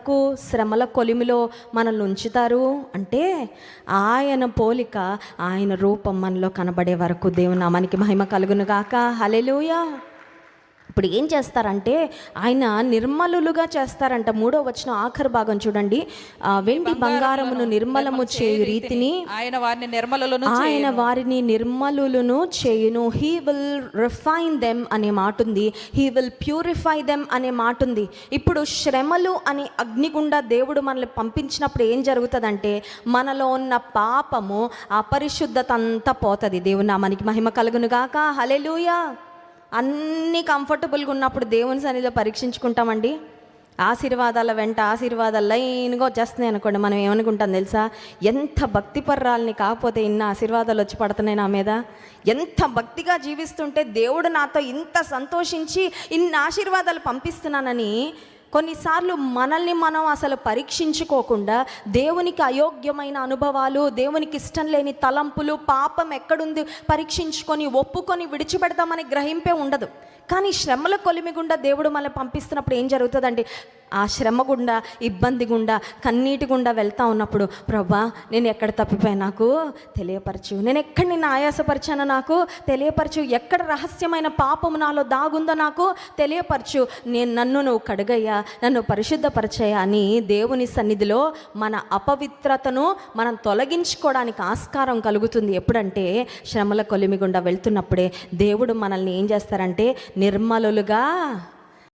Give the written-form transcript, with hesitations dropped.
ఎంతవరకు శ్రమల కొలిమిలో మనల్ని ఉంచుతారు అంటే ఆయన పోలిక, ఆయన రూపం మనలో కనబడే వరకు. దేవుని నామానికి మహిమ కలుగును గాక. హల్లెలూయా. ఇప్పుడు ఏం చేస్తారంటే ఆయన నిర్మలులుగా చేస్తారంట. 3వ వచనం ఆఖరి భాగం చూడండి. వెండి బంగారమును నిర్మలము చేయు రీతిని ఆయన వారిని నిర్మలులను చేయును. హీ విల్ రిఫైన్ దెమ్ అనే మాట ఉంది, హీ విల్ ప్యూరిఫై దెమ్ అనే మాట ఉంది. ఇప్పుడు శ్రమలు అనే అగ్నిగుండా దేవుడు మనల్ని పంపించినప్పుడు ఏం జరుగుతుందంటే మనలో ఉన్న పాపము, అపరిశుద్ధత అంతా పోతుంది. దేవుని నామానికి మహిమ కలుగును గాక. హల్లెలూయా. అన్నీ కంఫర్టబుల్గా ఉన్నప్పుడు దేవుని సన్నిధిలో పరీక్షించుకుంటామండి. ఆశీర్వాదాల వెంట ఆశీర్వాదాలు లైన్గా వచ్చేస్తున్నాయి అనుకోండి, మనం ఏమనుకుంటాం తెలుసా, ఎంత భక్తిపర్రాలని కాకపోతే ఇన్ని ఆశీర్వాదాలు వచ్చి పడుతున్నాయి నా మీద, ఎంత భక్తిగా జీవిస్తుంటే దేవుడు నాతో ఇంత సంతోషించి ఇన్ని ఆశీర్వాదాలు పంపిస్తున్నానని కొన్నిసార్లు మనల్ని మనం అసలు పరీక్షించుకోకుండా దేవునికి అయోగ్యమైన అనుభవాలు, దేవునికి ఇష్టం లేని తలంపులు, పాపం ఎక్కడుంది పరీక్షించుకొని ఒప్పుకొని విడిచిపెడతామని గ్రహింపే ఉండదు. కానీ శ్రమల కొలిమి గుండా దేవుడు మనల్ని పంపిస్తున్నప్పుడు ఏం జరుగుతుందండి, ఆ శ్రమ గుండా, ఇబ్బంది గుండా, కన్నీటి గుండా వెళ్తూ ఉన్నప్పుడు ప్రభా నేను ఎక్కడ తప్పిపోయా నాకు తెలియపరచు, నేను ఎక్కడ నిన్ను ఆయాసపరిచానో నాకు తెలియపరచు, ఎక్కడ రహస్యమైన పాపము నాలో దాగుందో నాకు తెలియపరచు, నన్ను నువ్వు కడుగయ్యా, నన్ను పరిశుద్ధపరచయ్యా అని దేవుని సన్నిధిలో మన అపవిత్రతను మనం తొలగించుకోవడానికి ఆస్కారం కలుగుతుంది. ఎప్పుడంటే శ్రమల కొలిమి గుండా వెళ్తున్నప్పుడే దేవుడు మనల్ని ఏం చేస్తారంటే నిర్మలులుగా